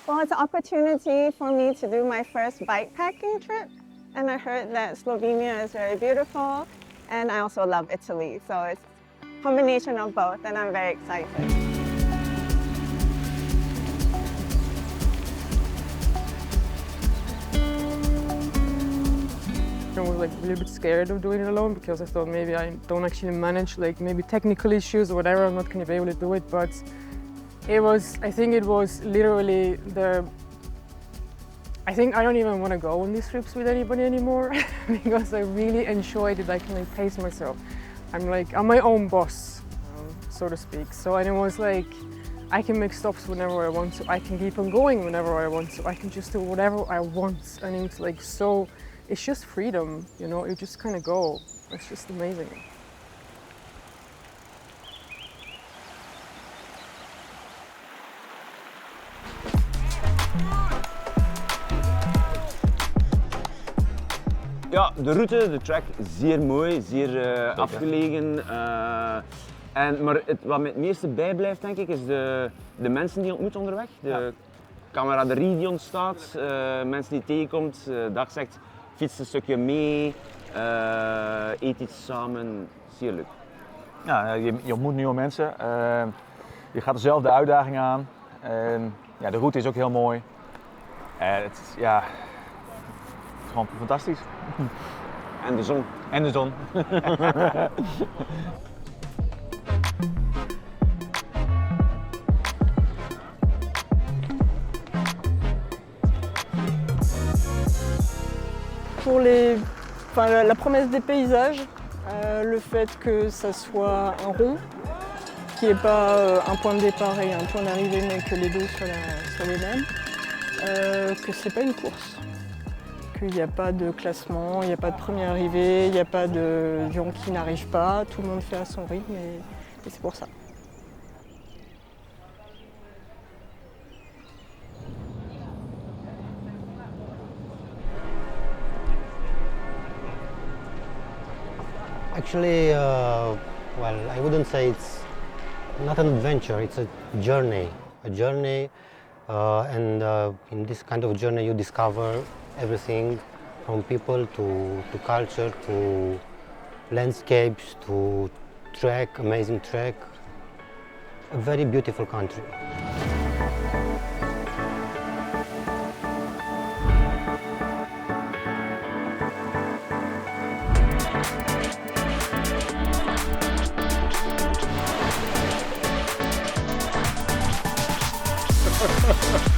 Well, it's an opportunity for me to do my first bikepacking trip. And I heard that Slovenia is very beautiful, and I also love Italy. So it's a combination of both, and I'm very excited. I was like a little bit scared of doing it alone because I thought maybe I don't actually manage like maybe technical issues or whatever, I'm not going to be able to do it, but I think it was literally I think I don't even want to go on these trips with anybody anymore because I really enjoyed it. I can like pace myself. I'm my own boss, so to speak. So and it was like, I can make stops whenever I want to. I can keep on going whenever I want to. I can just do whatever I want. And it's like so, it's just freedom, you know, you just kind of go. It's just amazing. Ja, de route, de track, zeer mooi, zeer afgelegen. Maar wat me het meeste bijblijft, denk ik, is de mensen die je ontmoet onderweg. De camaraderie die ontstaat, mensen die je tegenkomt. Dag zegt, fiets een stukje mee, eet iets samen, zeer leuk. Ja, je ontmoet nieuwe mensen, je gaat dezelfde uitdaging aan. Ja, de route is ook heel mooi. Het is gewoon fantastisch. En de zon. En de zon. Pour la promesse des paysages, le fait que ça soit un rond, qu'il n'y ait pas un point de départ et un point d'arrivée, mais que les deux soient les mêmes, que c'est pas une course. Il n'y a pas de classement, il n'y a pas de première arrivée, il n'y a pas de gens qui n'arrivent pas, tout le monde fait à son rythme et c'est pour ça. Actually, well, I wouldn't say it's not an adventure, it's a journey. And in this kind of journey you discover everything from people to culture, to landscapes, to amazing track. A very beautiful country. Ha ha ha!